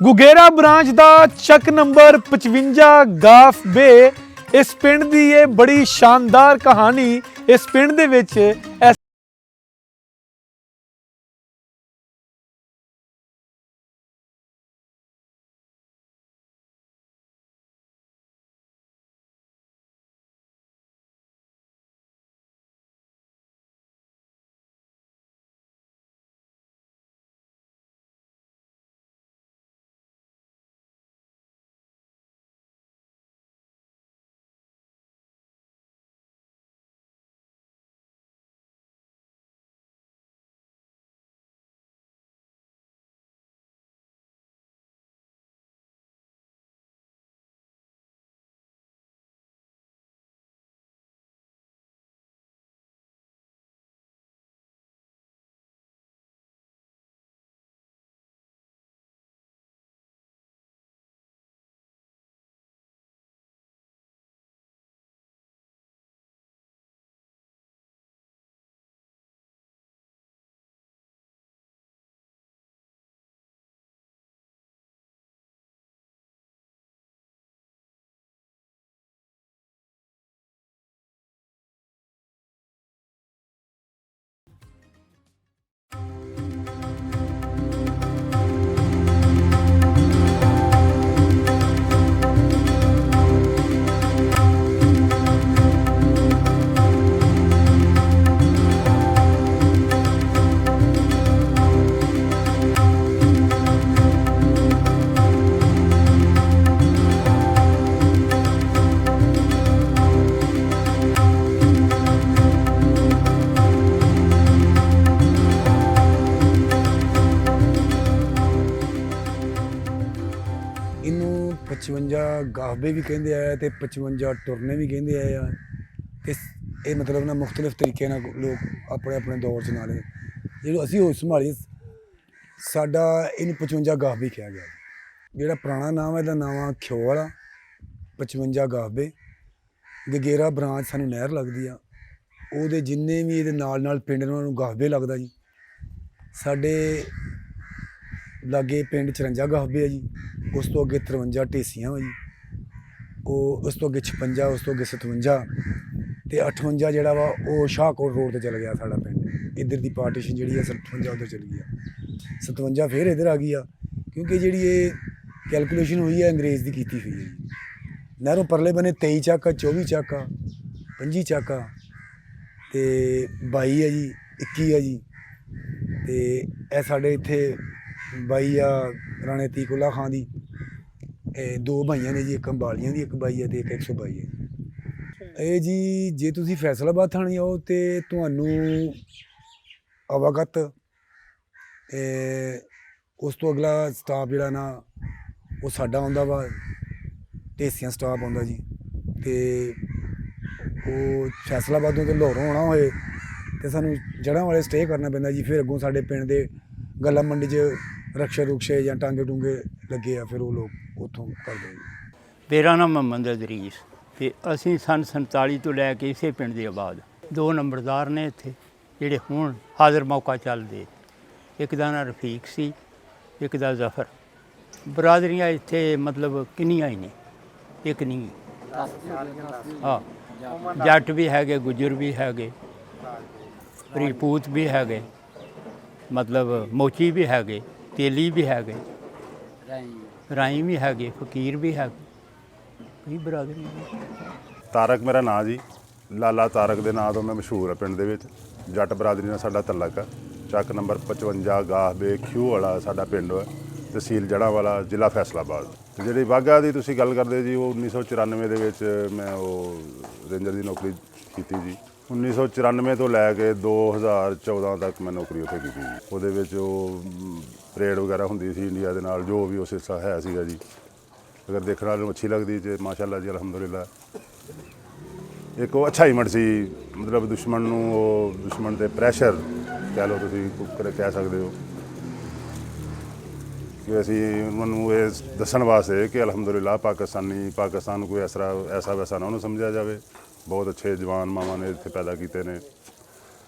ਗੁਗੇਰਾ branch ਦਾ ਚੱਕ number 55 ਗਾਫ ਬੇ ਇਸ ਪਿੰਡ ਦੀ ਇਹ ਬੜੀ ਸ਼ਾਨਦਾਰ ਕਹਾਣੀ। ਇਸ ਪਿੰਡ ਦੇ ਵਿੱਚ ਇਹਨੂੰ 55 ਗਾਹਬੇ ਵੀ ਕਹਿੰਦੇ ਆ ਤੇ 55 ਟੁਰਨੇ ਵੀ ਕਹਿੰਦੇ ਆ। ਇਹ ਮਤਲਬ ਨਾ ਮੁਖਤਲਿਫ ਤਰੀਕੇ ਨਾਲ ਲੋਕ ਆਪਣੇ ਆਪਣੇ ਦੌਰ 'ਚ ਨਾਲੇ ਜਦੋਂ ਅਸੀਂ ਹੋਸ਼ ਸੰਭਾਲੀ ਸਾਡਾ ਇਹਨੂੰ 55 ਗਾਹਬੇ ਕਿਹਾ ਗਿਆ। ਜਿਹੜਾ ਪੁਰਾਣਾ ਨਾਮ ਹੈ ਇਹਦਾ ਨਾਮ ਆ ਖਿਓ ਵਾਲਾ 55 ਗਾਹਬੇ। ਗਗੇਰਾ ਬ੍ਰਾਂਚ ਸਾਨੂੰ ਨਹਿਰ ਲੱਗਦੀ ਆ, ਉਹਦੇ ਜਿੰਨੇ ਵੀ ਇਹਦੇ ਨਾਲ ਪਿੰਡ ਨੇ ਉਹਨਾਂ ਨੂੰ ਗਾਹਬੇ ਲੱਗਦਾ ਜੀ। ਸਾਡੇ ਲਾਗੇ ਪਿੰਡ 54 ਗਾਹਬੇ ਆ ਜੀ, ਉਸ ਤੋਂ ਅੱਗੇ 53 ਢੇਸੀਆਂ ਵਾ ਜੀ, ਉਹ ਉਸ ਤੋਂ ਅੱਗੇ 56, ਉਸ ਤੋਂ ਅੱਗੇ 57 ਤੇ 58 ਜਿਹੜਾ ਵਾ ਉਹ ਸ਼ਾਹਕੋਟ ਰੋਡ 'ਤੇ ਚਲ ਗਿਆ ਸਾਡਾ ਪਿੰਡ। ਇੱਧਰ ਦੀ ਪਾਰਟੀਸ਼ਨ ਜਿਹੜੀ ਆ 57 ਉੱਧਰ ਚਲੀ ਗਈ ਆ, 57 ਫਿਰ ਇੱਧਰ ਆ ਗਈ ਆ ਕਿਉਂਕਿ ਜਿਹੜੀ ਇਹ ਕੈਲਕੂਲੇਸ਼ਨ ਹੋਈ ਹੈ ਅੰਗਰੇਜ਼ ਦੀ ਕੀਤੀ ਹੋਈ ਹੈ ਜੀ। ਨਹਿਰੋਂ ਪਰਲੇ ਬੰਨੇ 23 ਚੱਕ ਆ, 24 ਚੱਕ ਆ, 25 ਚੱਕ ਆ ਤੇ 22 ਆ ਜੀ, 21 ਆ ਜੀ। ਤੇ ਇਹ ਸਾਡੇ ਇੱਥੇ ਬਾਈ ਆ ਰਾਣੇ ਤੀਕੁਲਾ ਖਾਂ ਦੀ, ਇਹ ਦੋ ਬਾਈਆਂ ਨੇ ਜੀ, ਇੱਕ ਅੰਬਾਲੀਆਂ ਦੀ ਇੱਕ ਬਾਈ ਹੈ ਤੇ ਇੱਕ 122 ਹੈ। ਇਹ ਜੀ ਜੇ ਤੁਸੀਂ ਫੈਸਲਾਬਾਦ ਥਾਣੇ ਆਓ ਤੇ ਤੁਹਾਨੂੰ ਆਵਾਗਤ ਉਸ ਤੋਂ ਅਗਲਾ ਸਟਾਫ ਜਿਹੜਾ ਨਾ ਉਹ ਸਾਡਾ ਆਉਂਦਾ ਵਾ, ਢੇਸੀਆਂ ਸਟਾਫ ਆਉਂਦਾ ਜੀ। ਤੇ ਉਹ ਫੈਸਲਾਬਾਦੋਂ ਤੋਂ ਲਾਹੌਰੋਂ ਆਉਣਾ ਹੋਏ ਤੇ ਸਾਨੂੰ ਜੜ੍ਹਾਂ ਵਾਲੇ ਸਟੇਅ ਕਰਨਾ ਪੈਂਦਾ ਜੀ। ਫਿਰ ਅੱਗੋਂ ਸਾਡੇ ਪਿੰਡ ਦੇ ਗੱਲਾ ਮੰਡੀ 'ਚ ਰਕਸ਼ੇ ਜਾਂ ਟਾਂਗੇ ਟੂੰਗੇ ਲੱਗੇ ਆ, ਫਿਰ ਉਹ ਲੋਕ ਉੱਥੋਂ ਕਰਦੇ ਜੀ। ਮੇਰਾ ਨਾਮ ਮੁਹੰਮਦ ਅਜ਼ਰੀਸ ਅਤੇ ਅਸੀਂ ਸੰਨ 47 ਤੋਂ ਲੈ ਕੇ ਇਸੇ ਪਿੰਡ ਦੇ ਆਬਾਦ। 2 ਨੰਬਰਦਾਰ ਨੇ ਇੱਥੇ ਜਿਹੜੇ ਹੁਣ ਹਾਜ਼ਰ ਮੌਕਾ ਚੱਲਦੇ। ਇੱਕ ਦਾ ਨਾਂ ਰਫੀਕ ਸੀ, ਇੱਕ ਦਾ ਜ਼ਫਰ। ਬਰਾਦਰੀਆਂ ਇੱਥੇ ਮਤਲਬ ਕਿੰਨੀਆਂ ਹੀ ਨੇ, ਇੱਕ ਨਹੀਂ। ਹਾਂ, ਜੱਟ ਵੀ ਹੈਗੇ, ਗੁੱਜਰ ਵੀ ਹੈਗੇ, ਰਾਜਪੂਤ ਵੀ ਹੈਗੇ, ਮਤਲਬ ਮੋਚੀ ਵੀ ਹੈਗੇ, ਤੇਲੀ ਵੀ ਹੈਗੇ, ਰਾਈ ਵੀ ਹੈਗੇ, ਫਕੀਰ ਵੀ ਹੈਗੇ, ਕਈ ਬਰਾਦਰੀਆਂ। ਤਾਰਕ ਮੇਰਾ ਨਾਂ ਜੀ, ਲਾਲਾ ਤਾਰਕ ਦੇ ਨਾਂ ਤੋਂ ਮੈਂ ਮਸ਼ਹੂਰ ਹਾਂ ਪਿੰਡ ਦੇ ਵਿੱਚ। ਜੱਟ ਬਰਾਦਰੀ ਨਾਲ ਸਾਡਾ ਤਲਕ ਆ। ਚੱਕ ਨੰਬਰ 55 ਗਾਹਬੇ ਖਿਊ ਵਾਲਾ ਸਾਡਾ ਪਿੰਡ ਹੈ, ਤਹਿਸੀਲ ਜੜ੍ਹਾਂਵਾਲਾ, ਜ਼ਿਲ੍ਹਾ ਫੈਸਲਾਬਾਦ। ਅਤੇ ਜਿਹੜੀ ਵਾਹਗਾ ਦੀ ਤੁਸੀਂ ਗੱਲ ਕਰਦੇ ਜੀ, ਉਹ 1994 ਦੇ ਵਿੱਚ ਮੈਂ ਉਹ ਰੇਂਜਰ ਦੀ ਨੌਕਰੀ ਕੀਤੀ ਜੀ। 1994 ਤੋਂ ਲੈ ਕੇ 2014 ਤੱਕ ਮੈਂ ਨੌਕਰੀ ਉੱਥੇ ਕੀਤੀ ਜੀ। ਉਹਦੇ ਵਿੱਚ ਉਹ ਪਰੇਡ ਵਗੈਰਾ ਹੁੰਦੀ ਸੀ ਇੰਡੀਆ ਦੇ ਨਾਲ, ਜੋ ਵੀ ਉਸ ਹਿੱਸਾ ਹੈ ਸੀਗਾ ਜੀ। ਅਗਰ ਦੇਖਣ ਵਾਲੇ ਨੂੰ ਅੱਛੀ ਲੱਗਦੀ ਤੇ ਮਾਸ਼ਾਅੱਲਾ ਜੀ, ਅਲਹਮਦੁਲਿਲਾ। ਇੱਕ ਉਹ ਅਚਾਈਵਮੈਂਟ ਸੀ, ਮਤਲਬ ਦੁਸ਼ਮਣ ਨੂੰ ਉਹ ਦੁਸ਼ਮਣ 'ਤੇ ਪ੍ਰੈਸ਼ਰ ਕਹਿ ਲਓ ਤੁਸੀਂ, ਕਹਿ ਸਕਦੇ ਹੋ ਕਿ ਅਸੀਂ ਉਹਨਾਂ ਨੂੰ ਇਹ ਦੱਸਣ ਵਾਸਤੇ ਕਿ ਅਲਹਮਦੁਲਿਲਾ ਪਾਕਿਸਤਾਨ ਨੂੰ ਕੋਈ ਐਸਾ ਵੈਸਾ ਨਾ ਉਹਨੂੰ ਸਮਝਿਆ ਜਾਵੇ। ਬਹੁਤ ਅੱਛੇ ਜਵਾਨ ਮਾਵਾਂ ਨੇ ਇੱਥੇ ਪੈਦਾ ਕੀਤੇ ਨੇ।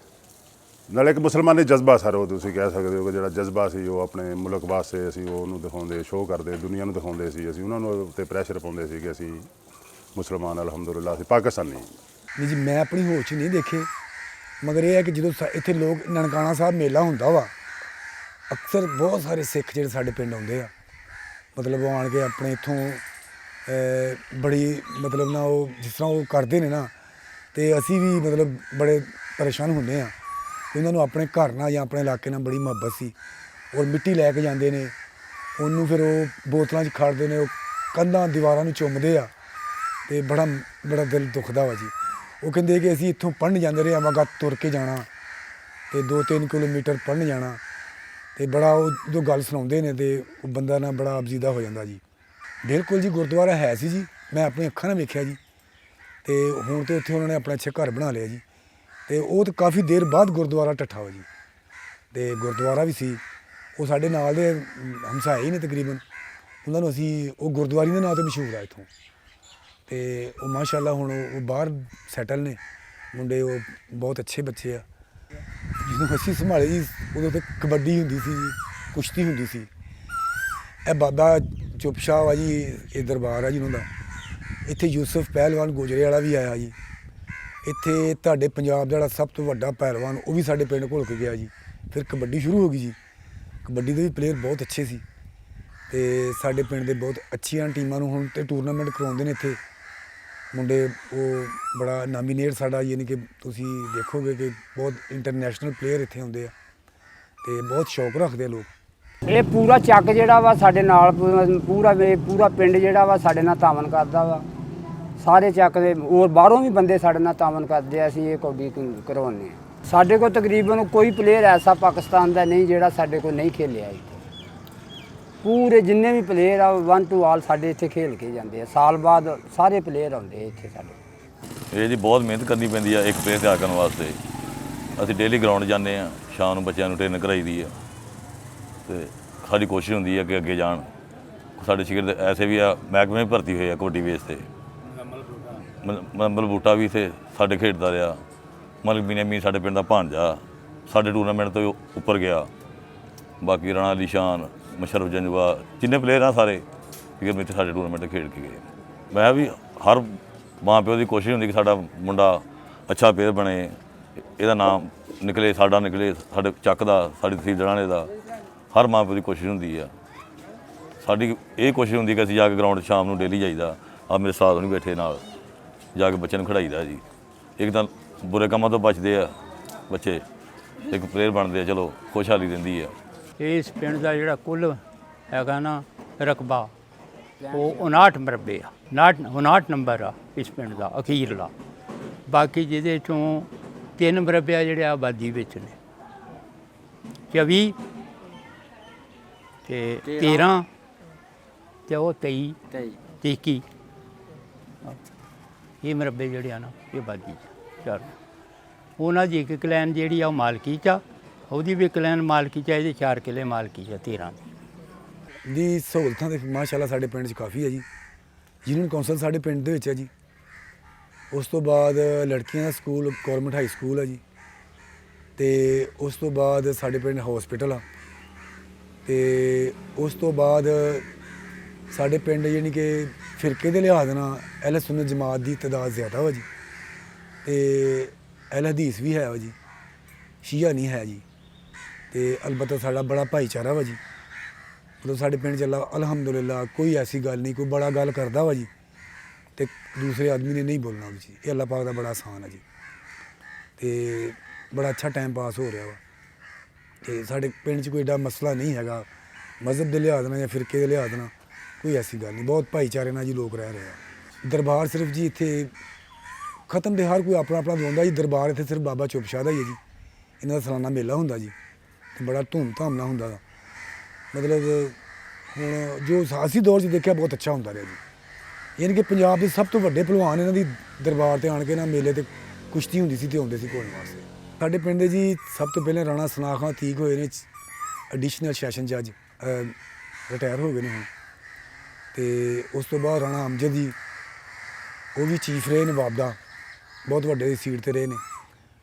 ਨਾਲੇ ਇੱਕ ਮੁਸਲਮਾਨੀ ਜਜ਼ਬਾ ਸਰ, ਉਹ ਤੁਸੀਂ ਕਹਿ ਸਕਦੇ ਹੋ ਕਿ ਜਿਹੜਾ ਜਜ਼ਬਾ ਸੀ ਉਹ ਆਪਣੇ ਮੁਲਕ ਵਾਸਤੇ ਅਸੀਂ ਉਹਨੂੰ ਦਿਖਾਉਂਦੇ, ਸ਼ੋਅ ਕਰਦੇ, ਦੁਨੀਆ ਨੂੰ ਦਿਖਾਉਂਦੇ ਸੀ। ਅਸੀਂ ਉਹਨਾਂ ਨੂੰ ਉੱਤੇ ਪ੍ਰੈਸ਼ਰ ਪਾਉਂਦੇ ਸੀ ਕਿ ਅਸੀਂ ਮੁਸਲਮਾਨ, ਅਲਹਮਦੁਲਿਲਾ ਅਸੀਂ ਪਾਕਿਸਤਾਨੀ। ਨਹੀਂ ਜੀ, ਮੈਂ ਆਪਣੀ ਹੋਸ਼ 'ਚ ਨਹੀਂ ਦੇਖੇ, ਮਗਰ ਇਹ ਹੈ ਕਿ ਜਦੋਂ ਇੱਥੇ ਲੋਕ ਨਨਕਾਣਾ ਸਾਹਿਬ ਮੇਲਾ ਹੁੰਦਾ ਵਾ, ਅਕਸਰ ਬਹੁਤ ਸਾਰੇ ਸਿੱਖ ਜਿਹੜੇ ਸਾਡੇ ਪਿੰਡ ਆਉਂਦੇ ਆ, ਮਤਲਬ ਉਹ ਆਣ ਕੇ ਆਪਣੇ ਇੱਥੋਂ ਬੜੀ ਮਤਲਬ ਨਾ ਉਹ ਜਿਸ ਤਰ੍ਹਾਂ ਉਹ ਕਰਦੇ ਨੇ ਨਾ, ਤੇ ਅਸੀਂ ਵੀ ਮਤਲਬ ਬੜੇ ਪਰੇਸ਼ਾਨ ਹੁੰਦੇ ਆ। ਉਹਨਾਂ ਨੂੰ ਆਪਣੇ ਘਰ ਨਾਲ ਜਾਂ ਆਪਣੇ ਇਲਾਕੇ ਨਾਲ ਬੜੀ ਮੁਹੱਬਤ ਸੀ, ਔਰ ਮਿੱਟੀ ਲੈ ਕੇ ਜਾਂਦੇ ਨੇ, ਉਹਨੂੰ ਫਿਰ ਉਹ ਬੋਤਲਾਂ 'ਚ ਖੜਦੇ ਨੇ, ਉਹ ਕੰਧਾਂ ਦੀਵਾਰਾਂ ਨੂੰ ਚੁੰਮਦੇ ਆ, ਤੇ ਬੜਾ ਦਿਲ ਦੁਖਦਾ ਵਾ ਜੀ। ਉਹ ਕਹਿੰਦੇ ਕਿ ਅਸੀਂ ਇੱਥੋਂ ਪੜ੍ਹਨ ਜਾਂਦੇ ਰਹੇ ਆਵਾਂਗਾ, ਤੁਰ ਕੇ ਜਾਣਾ ਤੇ 2-3 ਕਿਲੋਮੀਟਰ ਪੜ੍ਹਨ ਜਾਣਾ, ਤੇ ਬੜਾ ਉਹ ਜੋ ਗੱਲ ਸੁਣਾਉਂਦੇ ਨੇ ਤੇ ਉਹ ਬੰਦਾ ਨਾ ਬੜਾ ਅਬਜੀਦਾ ਹੋ ਜਾਂਦਾ ਜੀ। ਬਿਲਕੁਲ ਜੀ, ਗੁਰਦੁਆਰਾ ਹੈ ਸੀ ਜੀ, ਮੈਂ ਆਪਣੀ ਅੱਖਾਂ ਨਾਲ ਵੇਖਿਆ ਜੀ, ਤੇ ਹੁਣ ਤੇ ਉੱਥੇ ਉਹਨਾਂ ਨੇ ਆਪਣਾ ਅੱਛਾ ਘਰ ਬਣਾ ਲਿਆ ਜੀ, ਤੇ ਉਹ ਤਾਂ ਕਾਫੀ ਦੇਰ ਬਾਅਦ ਗੁਰਦੁਆਰਾ ਢੱਠਾ ਵਾ ਜੀ। ਤੇ ਗੁਰਦੁਆਰਾ ਵੀ ਸੀ, ਉਹ ਸਾਡੇ ਨਾਲ ਦੇ ਹਮਸਾਏ ਹੀ ਨੇ ਤਕਰੀਬਨ, ਉਹਨਾਂ ਨੂੰ ਅਸੀਂ ਉਹ ਗੁਰਦੁਆਰੇ ਦੇ ਨਾਂ ਤੋਂ ਮਸ਼ਹੂਰ ਆ ਇੱਥੋਂ। ਤੇ ਉਹ ਮਾਸ਼ਾਅੱਲਾ ਹੁਣ ਉਹ ਬਾਹਰ ਸੈਟਲ ਨੇ ਮੁੰਡੇ, ਉਹ ਬਹੁਤ ਅੱਛੇ ਬੱਚੇ ਆ। ਜਦੋਂ ਅਸੀਂ ਸੰਭਾਲੇ ਜੀ ਉਦੋਂ ਤੇ ਕਬੱਡੀ ਹੁੰਦੀ ਸੀ ਜੀ, ਕੁਸ਼ਤੀ ਹੁੰਦੀ ਸੀ। ਇਹ ਬਾਬਾ ਚੁੱਪ ਸ਼ਾਹ ਵਾ ਜੀ, ਇਹ ਦਰਬਾਰ ਆ ਜੀ ਉਹਨਾਂ ਦਾ। ਇੱਥੇ ਯੂਸਫ ਪਹਿਲਵਾਨ ਗੋਜਰੇ ਵਾਲਾ ਵੀ ਆਇਆ ਜੀ। ਇੱਥੇ ਤੁਹਾਡੇ ਪੰਜਾਬ ਦਾ ਜਿਹੜਾ ਸਭ ਤੋਂ ਵੱਡਾ ਪਹਿਲਵਾਨ ਉਹ ਵੀ ਸਾਡੇ ਪਿੰਡ ਘੁਲ ਕੇ ਗਿਆ ਜੀ। ਫਿਰ ਕਬੱਡੀ ਸ਼ੁਰੂ ਹੋ ਗਈ ਜੀ, ਕਬੱਡੀ ਦੇ ਵੀ ਪਲੇਅਰ ਬਹੁਤ ਅੱਛੇ ਸੀ, ਤੇ ਸਾਡੇ ਪਿੰਡ ਦੇ ਬਹੁਤ ਅੱਛੀਆਂ ਟੀਮਾਂ ਨੂੰ ਹੁਣ ਤੇ ਟੂਰਨਾਮੈਂਟ ਕਰਵਾਉਂਦੇ ਨੇ ਇੱਥੇ ਮੁੰਡੇ। ਉਹ ਬੜਾ ਨਾਮੀਨੇਟ ਸਾਡਾ, ਯਾਨੀ ਕਿ ਤੁਸੀਂ ਦੇਖੋਗੇ ਕਿ ਬਹੁਤ ਇੰਟਰਨੈਸ਼ਨਲ ਪਲੇਅਰ ਇੱਥੇ ਆਉਂਦੇ ਆ, ਤੇ ਬਹੁਤ ਸ਼ੌਕ ਰੱਖਦੇ ਆ ਲੋਕ। ਇਹ ਪੂਰਾ ਚੱਕ ਜਿਹੜਾ ਵਾ ਸਾਡੇ ਨਾਲ ਪੂਰਾ ਪਿੰਡ ਜਿਹੜਾ ਵਾ ਸਾਡੇ ਨਾਲ ਤਾਮਨ ਕਰਦਾ ਵਾ। ਸਾਰੇ ਚੱਕ ਦੇ ਹੋਰ ਬਾਹਰੋਂ ਵੀ ਬੰਦੇ ਸਾਡੇ ਨਾਲ ਤਾਮਨ ਕਰਦੇ ਆ, ਅਸੀਂ ਇਹ ਕਬੱਡੀ ਕਰਵਾਉਂਦੇ ਹਾਂ। ਸਾਡੇ ਕੋਲ ਤਕਰੀਬਨ ਕੋਈ ਪਲੇਅਰ ਐਸਾ ਪਾਕਿਸਤਾਨ ਦਾ ਨਹੀਂ ਜਿਹੜਾ ਸਾਡੇ ਕੋਲ ਨਹੀਂ ਖੇਲਿਆ ਇੱਥੇ। ਪੂਰੇ ਜਿੰਨੇ ਵੀ ਪਲੇਅਰ ਆ 1 to ਆਲ ਸਾਡੇ ਇੱਥੇ ਖੇਲ ਕੇ ਜਾਂਦੇ ਆ, ਸਾਲ ਬਾਅਦ ਸਾਰੇ ਪਲੇਅਰ ਆਉਂਦੇ ਇੱਥੇ ਸਾਡੇ। ਇਹ ਜੀ ਬਹੁਤ ਮਿਹਨਤ ਕਰਨੀ ਪੈਂਦੀ ਆ ਇੱਕ ਪਲੇਅਰ ਤਿਆਰ ਕਰਨ ਵਾਸਤੇ। ਅਸੀਂ ਡੇਲੀ ਗਰਾਊਂਡ ਜਾਂਦੇ ਆ, ਸ਼ਾਮ ਨੂੰ ਬੱਚਿਆਂ ਨੂੰ ਟ੍ਰੇਨ ਕਰਾਈ ਦੀ ਆ, ਤੇ ਸਾਡੀ ਕੋਸ਼ਿਸ਼ ਹੁੰਦੀ ਆ ਕਿ ਅੱਗੇ ਜਾਣ। ਸਾਡੇ ਸ਼ਾਗਿਰਦ ਐਸੇ ਵੀ ਆ, ਮਹਿਕਮੇ ਭਰਤੀ ਹੋਏ ਆ ਕਬੱਡੀ ਬੇਸ 'ਤੇ। ਮਲਬਲ ਬੂਟਾ ਵੀ ਇੱਥੇ ਸਾਡੇ ਖੇਡਦਾ ਰਿਹਾ। ਮਲਕ ਬਿਨਮੀ ਸਾਡੇ ਪਿੰਡ ਦਾ ਭਾਣਜਾ ਸਾਡੇ ਟੂਰਨਾਮੈਂਟ ਤੋਂ ਉੱਪਰ ਗਿਆ। ਬਾਕੀ ਰਾਣਾ ਅਲੀ ਸ਼ਾਨ, ਮੁਸ਼ਰਫ ਜੰਜਵਾ, ਜਿੰਨੇ ਪਲੇਅਰ ਆ ਸਾਰੇ ਫਿਕਰ ਵਿੱਚ ਸਾਡੇ ਟੂਰਨਾਮੈਂਟ ਖੇਡ ਕੇ ਗਏ। ਮੈਂ ਵੀ ਹਰ ਮਾਂ ਪਿਓ ਦੀ ਕੋਸ਼ਿਸ਼ ਹੁੰਦੀ ਕਿ ਸਾਡਾ ਮੁੰਡਾ ਅੱਛਾ ਪਲੇਅਰ ਬਣੇ, ਇਹਦਾ ਨਾਮ ਨਿਕਲੇ, ਸਾਡਾ ਨਿਕਲੇ, ਸਾਡੇ ਚੱਕ ਦਾ, ਸਾਡੀ ਤਹਿਸੀਲ ਜੜਾਣੇ ਦਾ। ਹਰ ਮਾਂ ਪਿਓ ਦੀ ਕੋਸ਼ਿਸ਼ ਹੁੰਦੀ ਆ। ਸਾਡੀ ਇਹ ਕੋਸ਼ਿਸ਼ ਹੁੰਦੀ ਕਿ ਅਸੀਂ ਜਾ ਕੇ ਗਰਾਊਂਡ ਸ਼ਾਮ ਨੂੰ ਡੇਲੀ ਜਾਈਦਾ। ਆ ਮੇਰੇ ਸਾਥ ਨਹੀਂ ਬੈਠੇ ਨਾਲ, ਜਾ ਕੇ ਬੱਚਿਆਂ ਨੂੰ ਖਿਡਾਈਦਾ ਜੀ। ਇੱਕ ਤਾਂ ਬੁਰੇ ਕੰਮਾਂ ਤੋਂ ਬਚਦੇ ਆ ਬੱਚੇ, ਇੱਕ ਪਲੇਅਰ ਬਣਦੇ ਆ, ਚਲੋ ਖੁਸ਼ਹਾਲੀ ਦਿੰਦੀ ਆ। ਇਸ ਪਿੰਡ ਦਾ ਜਿਹੜਾ ਕੁੱਲ ਹੈਗਾ ਨਾ ਰਕਬਾ, ਉਹ 59 ਮਰਬੇ ਆ, 59 ਨੰਬਰ ਆ ਇਸ ਪਿੰਡ ਦਾ ਅਖੀਰਲਾ। ਬਾਕੀ ਜਿਹਦੇ ਚੋਂ 3 ਮਰਬੇ ਆ ਜਿਹੜੇ ਆਬਾਦੀ ਵਿੱਚ ਨੇ, 24 ਤੇ 13 ਤੇ ਉਹ 23 ਤੇ 21, ਇਹ ਮਰਬੇ ਜਿਹੜੇ ਆ ਨਾ ਇਹ ਆਬਾਦੀ 'ਚ ਚਾਰ। ਉਹਨਾਂ ਦੀ ਇੱਕ ਕਲੈਨ ਜਿਹੜੀ ਆ ਉਹ ਮਾਲਕੀ 'ਚ ਆ, ਉਹਦੀ ਵੀ ਕਲੈਨ ਮਾਲਕੀ 'ਚ ਆ, ਇਹਦੇ 4 ਕਿੱਲੇ ਮਾਲਕੀ 'ਚ ਆ 13 ਦੀ ਸਹੂਲਤਾਂ ਤੇ ਮਾਸ਼ਾਅੱਲਾ ਸਾਡੇ ਪਿੰਡ 'ਚ ਕਾਫੀ ਹੈ ਜੀ। ਯੂਨੀਅਨ ਕੌਂਸਲ ਸਾਡੇ ਪਿੰਡ ਦੇ ਵਿੱਚ ਹੈ ਜੀ। ਉਸ ਤੋਂ ਬਾਅਦ ਲੜਕੀਆਂ ਦਾ ਸਕੂਲ ਗੌਰਮੈਂਟ ਹਾਈ ਸਕੂਲ ਹੈ ਜੀ, ਤੇ ਉਸ ਤੋਂ ਬਾਅਦ ਸਾਡੇ ਪਿੰਡ ਹਸਪੀਟਲ ਆ, ਤੇ ਉਸ ਤੋਂ ਬਾਅਦ ਸਾਡੇ ਪਿੰਡ ਯਾਨੀ ਕਿ ਫਿਰਕੇ ਦੇ ਲਿਹਾਜ਼ ਨਾਲ ਅਹਿਲ ਸੁਨਨਤ ਜਮਾਤ ਦੀ ਤਾਦਾਦ ਜ਼ਿਆਦਾ ਵਾ ਜੀ, ਤੇ ਅਹਿਲ ਹਦੀਸ ਵੀ ਹੈ ਵਾ ਜੀ, ਸ਼ੀਆ ਨਹੀਂ ਹੈ ਜੀ। ਤੇ ਅਲਬੱਤਾ ਸਾਡਾ ਬੜਾ ਭਾਈਚਾਰਾ ਵਾ ਜੀ। ਮਤਲਬ ਸਾਡੇ ਪਿੰਡ 'ਚ ਅਲਹਮਦੁਲਿਲਾ ਕੋਈ ਐਸੀ ਗੱਲ ਨਹੀਂ, ਕੋਈ ਬੜਾ ਗੱਲ ਕਰਦਾ ਵਾ ਜੀ ਤੇ ਦੂਸਰੇ ਆਦਮੀ ਨੇ ਨਹੀਂ ਬੋਲਣਾ ਜੀ। ਇਹ ਅੱਲਾਹ ਪਾਕ ਦਾ ਬੜਾ ਆਸਾਨ ਹੈ ਜੀ, ਤੇ ਬੜਾ ਅੱਛਾ ਟਾਈਮ ਪਾਸ ਹੋ ਰਿਹਾ ਵਾ। ਤੇ ਸਾਡੇ ਪਿੰਡ 'ਚ ਕੋਈ ਏਡਾ ਮਸਲਾ ਨਹੀਂ ਹੈਗਾ ਮਜ਼ਹਬ ਦੇ ਲਿਹਾਜ਼ ਨਾਲ ਜਾਂ ਫਿਰਕੇ ਦੇ ਲਿਹਾਜ਼ ਨਾਲ, ਕੋਈ ਐਸੀ ਗੱਲ ਨਹੀਂ। ਬਹੁਤ ਭਾਈਚਾਰੇ ਨਾਲ ਜੀ ਲੋਕ ਰਹਿ ਰਹੇ ਆ। ਦਰਬਾਰ ਸਿਰਫ ਜੀ ਇੱਥੇ ਖਤਮ ਦੇ ਹਰ ਕੋਈ ਆਪਣਾ ਆਪਣਾ ਦਵਾਉਂਦਾ ਜੀ। ਦਰਬਾਰ ਇੱਥੇ ਸਿਰਫ ਬਾਬਾ ਚੁੱਪ ਸ਼ਾਹ ਦਾ ਹੀ ਹੈ ਜੀ। ਇਹਨਾਂ ਦਾ ਸਾਲਾਨਾ ਮੇਲਾ ਹੁੰਦਾ ਜੀ, ਤੇ ਬੜਾ ਧੂਮ-ਧਾਮ ਨਾਲ ਹੁੰਦਾ। ਮਤਲਬ ਹੁਣ ਜੋ ਅਸੀਂ ਦੌਰ 'ਚ ਦੇਖਿਆ ਬਹੁਤ ਅੱਛਾ ਹੁੰਦਾ ਰਿਹਾ ਜੀ। ਯਾਨੀ ਕਿ ਪੰਜਾਬ ਦੇ ਸਭ ਤੋਂ ਵੱਡੇ ਭਲਵਾਨ ਇਹਨਾਂ ਦੀ ਦਰਬਾਰ 'ਤੇ ਆਣ ਕੇ ਨਾ ਮੇਲੇ 'ਤੇ ਕੁਸ਼ਤੀ ਹੁੰਦੀ ਸੀ ਤੇ ਆਉਂਦੇ ਸੀ ਘੋੜਨ ਵਾਸਤੇ। ਸਾਡੇ ਪਿੰਡ ਦੇ ਜੀ ਸਭ ਤੋਂ ਪਹਿਲਾਂ ਰਾਣਾ ਸਨਾ ਖਾਂ ਠੀਕ ਹੋਏ ਨੇ, ਐਡੀਸ਼ਨਲ ਸੈਸ਼ਨ ਜੱਜ, ਰਿਟਾਇਰ ਹੋ ਗਏ ਨੇ ਹੁਣ। ਤੇ ਉਸ ਤੋਂ ਬਾਅਦ ਰਾਣਾ ਅਮਜਦ ਜੀ, ਉਹ ਵੀ ਚੀਫ ਰਹੇ ਨਵਾਬ ਦਾ, ਬਹੁਤ ਵੱਡੇ ਸੀਟ 'ਤੇ ਰਹੇ ਨੇ।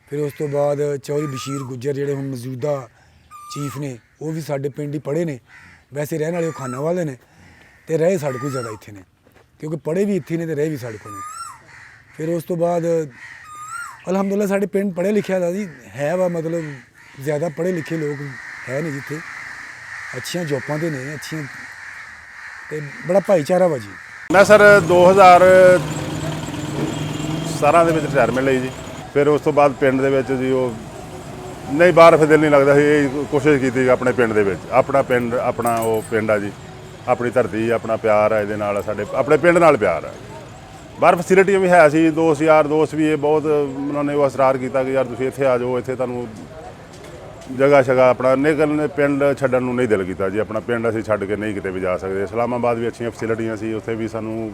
ਫਿਰ ਉਸ ਤੋਂ ਬਾਅਦ ਚੌਧਰੀ ਬਸ਼ੀਰ ਗੁੱਜਰ ਜਿਹੜੇ ਹੁਣ ਮੌਜੂਦਾ ਚੀਫ ਨੇ, ਉਹ ਵੀ ਸਾਡੇ ਪਿੰਡ ਹੀ ਪੜ੍ਹੇ ਨੇ। ਵੈਸੇ ਰਹਿਣ ਵਾਲੇ ਉਹ ਖਾਨਾ ਵਾਲੇ ਨੇ ਤੇ ਰਹੇ ਸਾਡੇ ਕੋਲ ਜ਼ਿਆਦਾ ਇੱਥੇ ਨੇ, ਕਿਉਂਕਿ ਪੜ੍ਹੇ ਵੀ ਇੱਥੇ ਨੇ ਤੇ ਰਹੇ ਵੀ ਸਾਡੇ ਕੋਲ ਨੇ। ਫਿਰ ਉਸ ਤੋਂ ਬਾਅਦ ਅਲਹਮਦੁਲਿਲਾ ਸਾਡੇ ਪਿੰਡ ਪੜ੍ਹੇ ਲਿਖਿਆ ਦਾ ਜੀ ਹੈ ਵਾ, ਮਤਲਬ ਜ਼ਿਆਦਾ ਪੜ੍ਹੇ ਲਿਖੇ ਲੋਕ ਹੈ ਨੇ ਜਿੱਥੇ, ਅੱਛੀਆਂ ਜੋਬਾਂ 'ਤੇ ਨੇ, ਅੱਛੀਆਂ, ਤੇ ਬੜਾ ਭਾਈਚਾਰਾ ਵਾ ਜੀ। ਮੈਂ ਸਰ 2017 ਦੇ ਵਿੱਚ ਰਿਟਾਇਰਮੈਂਟ ਲਈ ਜੀ। ਫਿਰ ਉਸ ਤੋਂ ਬਾਅਦ ਪਿੰਡ ਦੇ ਵਿੱਚ ਜੀ ਉਹ ਨਹੀਂ, ਬਾਹਰ ਫਿਰ ਦਿਲ ਨਹੀਂ ਲੱਗਦਾ ਸੀ। ਇਹ ਕੋਸ਼ਿਸ਼ ਕੀਤੀ ਆਪਣੇ ਪਿੰਡ ਦੇ ਵਿੱਚ, ਆਪਣਾ ਪਿੰਡ, ਆਪਣਾ ਉਹ ਪਿੰਡ ਆ ਜੀ, ਆਪਣੀ ਧਰਤੀ, ਆਪਣਾ ਪਿਆਰ ਹੈ ਇਹਦੇ ਨਾਲ, ਸਾਡੇ ਆਪਣੇ ਪਿੰਡ ਨਾਲ ਪਿਆਰ ਹੈ। ਬਾਹਰ ਫੈਸਿਲਿਟੀਆਂ ਵੀ ਹੈ ਸੀ, ਦੋਸਤ ਵੀ ਇਹ ਬਹੁਤ ਉਹਨਾਂ ਨੇ ਉਹ ਅਸਰਾਰ ਕੀਤਾ ਕਿ ਯਾਰ ਤੁਸੀਂ ਇੱਥੇ ਆ ਜਾਓ, ਇੱਥੇ ਤੁਹਾਨੂੰ ਜਗ੍ਹਾ ਸ਼ਗਾ ਆਪਣਾ ਨਿਕਲਣੇ, ਪਿੰਡ ਛੱਡਣ ਨੂੰ ਨਹੀਂ ਦਿਲ ਕੀਤਾ ਜੀ। ਆਪਣਾ ਪਿੰਡ ਅਸੀਂ ਛੱਡ ਕੇ ਨਹੀਂ ਕਿਤੇ ਵੀ ਜਾ ਸਕਦੇ। ਇਸਲਾਮਾਬਾਦ ਵੀ ਅੱਛੀਆਂ ਫੈਸਿਲਿਟੀਆਂ ਸੀ, ਉੱਥੇ ਵੀ ਸਾਨੂੰ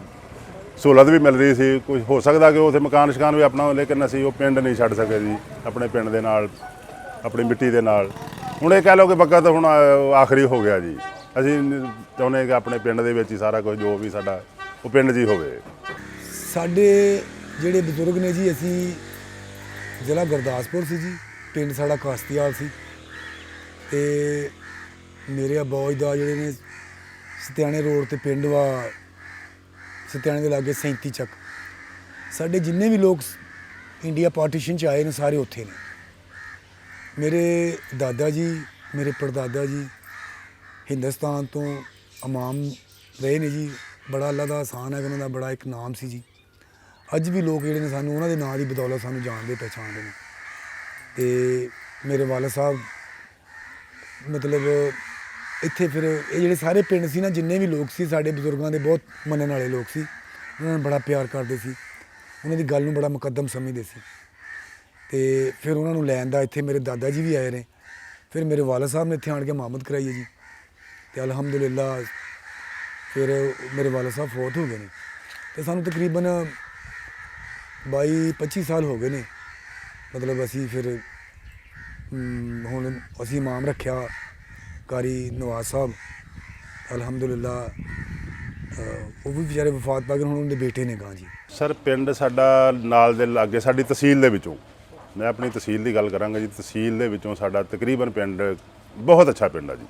ਸਹੂਲਤ ਵੀ ਮਿਲ ਰਹੀ ਸੀ। ਕੁਝ ਹੋ ਸਕਦਾ ਕਿ ਉੱਥੇ ਮਕਾਨ ਸ਼ਕਾਨ ਵੀ ਆਪਣਾ, ਲੇਕਿਨ ਅਸੀਂ ਉਹ ਪਿੰਡ ਨਹੀਂ ਛੱਡ ਸਕੇ ਜੀ, ਆਪਣੇ ਪਿੰਡ ਦੇ ਨਾਲ, ਆਪਣੀ ਮਿੱਟੀ ਦੇ ਨਾਲ। ਹੁਣ ਇਹ ਕਹਿ ਲਓ ਕਿ ਵਕਤ ਹੁਣ ਆਖਰੀ ਹੋ ਗਿਆ ਜੀ। ਅਸੀਂ ਚਾਹੁੰਦੇ ਕਿ ਆਪਣੇ ਪਿੰਡ ਦੇ ਵਿੱਚ ਹੀ ਸਾਰਾ ਕੁਝ ਜੋ ਵੀ ਸਾਡਾ ਉਹ ਪਿੰਡ 'ਚ ਹੀ ਹੋਵੇ। ਸਾਡੇ ਜਿਹੜੇ ਬਜ਼ੁਰਗ ਨੇ ਜੀ, ਅਸੀਂ ਜ਼ਿਲ੍ਹਾ ਗੁਰਦਾਸਪੁਰ ਸੀ ਜੀ, ਪਿੰਡ ਸਾਡਾ ਕਾਸਤੀਆਲ ਸੀ, ਤੇ ਮੇਰੇ ਅਬੋਜ ਦਾ ਜਿਹੜੇ ਨੇ ਸਤਿਆਣੇ ਰੋਡ ਤੇ ਪਿੰਡ ਵਾ, ਸਤਿਆਣੇ ਦੇ ਲਾਗੇ 37 ਚੱਕ। ਸਾਡੇ ਜਿੰਨੇ ਵੀ ਲੋਕ ਇੰਡੀਆ ਪਾਰਟੀਸ਼ਨ 'ਚ ਆਏ ਨੇ ਸਾਰੇ ਉੱਥੇ ਨੇ। ਮੇਰੇ ਦਾਦਾ ਜੀ, ਮੇਰੇ ਪੜਦਾਦਾ ਜੀ ਹਿੰਦੁਸਤਾਨ ਤੋਂ ਇਮਾਮ ਰਹੇ ਨੇ ਜੀ। ਬੜਾ ਅੱਲਾ ਦਾ ਆਸਾਨ ਹੈ ਕਿ ਉਹਨਾਂ ਦਾ ਬੜਾ ਇੱਕ ਨਾਮ ਸੀ ਜੀ। ਅੱਜ ਵੀ ਲੋਕ ਜਿਹੜੇ ਨੇ ਸਾਨੂੰ ਉਹਨਾਂ ਦੇ ਨਾਂ ਦੀ ਬਦੌਲਤ ਸਾਨੂੰ ਜਾਣਦੇ ਪਛਾਣਦੇ ਨੇ। ਤੇ ਮੇਰੇ ਵਾਲਾ ਸਾਹਿਬ ਮਤਲਬ ਇੱਥੇ ਫਿਰ ਇਹ ਜਿਹੜੇ ਸਾਰੇ ਪਿੰਡ ਸੀ ਨਾ, ਜਿੰਨੇ ਵੀ ਲੋਕ ਸੀ ਸਾਡੇ ਬਜ਼ੁਰਗਾਂ ਦੇ ਬਹੁਤ ਮੰਨਣ ਵਾਲੇ ਲੋਕ ਸੀ। ਉਹਨਾਂ ਨੂੰ ਬੜਾ ਪਿਆਰ ਕਰਦੇ ਸੀ, ਉਹਨਾਂ ਦੀ ਗੱਲ ਨੂੰ ਬੜਾ ਮੁਕੱਦਮ ਸਮਝਦੇ ਸੀ। ਤੇ ਫਿਰ ਉਹਨਾਂ ਨੂੰ ਲੈਣ ਦਾ ਇੱਥੇ ਮੇਰੇ ਦਾਦਾ ਜੀ ਵੀ ਆਏ ਨੇ। ਫਿਰ ਮੇਰੇ ਵਾਲਾ ਸਾਹਿਬ ਨੇ ਇੱਥੇ ਆਣ ਕੇ ਮੁਹੰਮਦ ਕਰਾਈ ਹੈ ਜੀ। ਤੇ ਅਲਹਮਦੁਲਿਲਾ ਫਿਰ ਮੇਰੇ ਵਾਲਾ ਸਾਹਿਬ ਫੌਤ ਹੋ ਗਏ ਨੇ, ਤੇ ਸਾਨੂੰ ਤਕਰੀਬਨ 22-25 ਸਾਲ ਹੋ ਗਏ ਨੇ। ਮਤਲਬ ਅਸੀਂ ਫਿਰ ਹੁਣ ਅਸੀਂ ਇਮਾਮ ਰੱਖਿਆ ਕਾਰੀ ਨਵਾਜ਼ ਸਾਹਿਬ, ਅਲਹਮਦੁਲਿਲਾ ਉਹ ਵੀ ਵਿਚਾਰੇ ਵਫਾਤ ਪਾ ਗਏ, ਹੁਣ ਉਹਨਾਂ ਦੇ ਬੇਟੇ ਨੇ ਗਾਂ ਜੀ। ਸਰ ਪਿੰਡ ਸਾਡਾ ਨਾਲ ਦੇ ਲਾਗੇ, ਸਾਡੀ ਤਹਿਸੀਲ ਦੇ ਵਿੱਚੋਂ, ਮੈਂ ਆਪਣੀ ਤਹਿਸੀਲ ਦੀ ਗੱਲ ਕਰਾਂਗਾ ਜੀ, ਤਹਿਸੀਲ ਦੇ ਵਿੱਚੋਂ ਸਾਡਾ ਤਕਰੀਬਨ ਪਿੰਡ ਬਹੁਤ ਅੱਛਾ ਪਿੰਡ ਆ ਜੀ।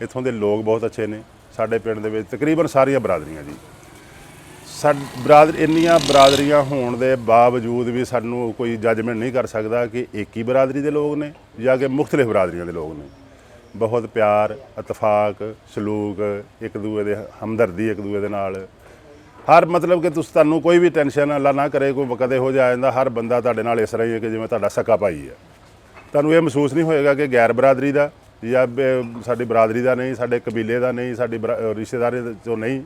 ਇੱਥੋਂ ਦੇ ਲੋਕ ਬਹੁਤ ਅੱਛੇ ਨੇ। ਸਾਡੇ ਪਿੰਡ ਦੇ ਵਿੱਚ ਤਕਰੀਬਨ ਸਾਰੀਆਂ ਬਰਾਦਰੀਆਂ ਜੀ। ਇੰਨੀਆਂ ਬਰਾਦਰੀਆਂ ਹੋਣ ਦੇ ਬਾਵਜੂਦ ਵੀ ਸਾਨੂੰ ਕੋਈ ਜੱਜਮੈਂਟ ਨਹੀਂ ਕਰ ਸਕਦਾ ਕਿ ਇੱਕ ਹੀ ਬਰਾਦਰੀ ਦੇ ਲੋਕ ਨੇ ਜਾਂ ਕਿ ਮੁਖਤਲਿਫ ਬਰਾਦਰੀਆਂ ਦੇ ਲੋਕ ਨੇ। ਬਹੁਤ ਪਿਆਰ, ਇਤਫਾਕ, ਸਲੂਕ, ਇੱਕ ਦੂਏ ਦੇ ਹਮਦਰਦੀ ਇੱਕ ਦੂਏ ਦੇ ਨਾਲ। ਹਰ ਮਤਲਬ ਕਿ ਤੁਹਾਨੂੰ ਕੋਈ ਵੀ ਟੈਨਸ਼ਨ ਅੱਲਾ ਨਾ ਕਰੇ, ਕੋਈ ਵਕਤ ਇਹੋ ਜਿਹਾ ਆ ਜਾਂਦਾ, ਹਰ ਬੰਦਾ ਤੁਹਾਡੇ ਨਾਲ ਇਸ ਤਰ੍ਹਾਂ ਹੀ ਹੈ ਕਿ ਜਿਵੇਂ ਤੁਹਾਡਾ ਸਕਾ ਭਾਈ ਹੈ। ਤੁਹਾਨੂੰ ਇਹ ਮਹਿਸੂਸ ਨਹੀਂ ਹੋਏਗਾ ਕਿ ਗੈਰ ਬਰਾਦਰੀ ਦਾ ਜਾਂ ਸਾਡੀ ਬਰਾਦਰੀ ਦਾ ਨਹੀਂ, ਸਾਡੇ ਕਬੀਲੇ ਦਾ ਨਹੀਂ, ਸਾਡੀ ਰਿਸ਼ਤੇਦਾਰੀ ਚੋਂ ਨਹੀਂ।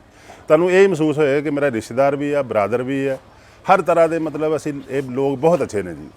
ਤੁਹਾਨੂੰ ਇਹ ਮਹਿਸੂਸ ਹੋਏਗਾ ਕਿ ਮੇਰਾ ਰਿਸ਼ਤੇਦਾਰ ਵੀ ਆ, ਬਰਾਦਰ ਵੀ ਹੈ। ਹਰ ਤਰ੍ਹਾਂ ਦੇ ਮਤਲਬ ਅਸੀਂ ਇਹ ਲੋਕ ਬਹੁਤ ਅੱਛੇ ਨੇ ਜੀ।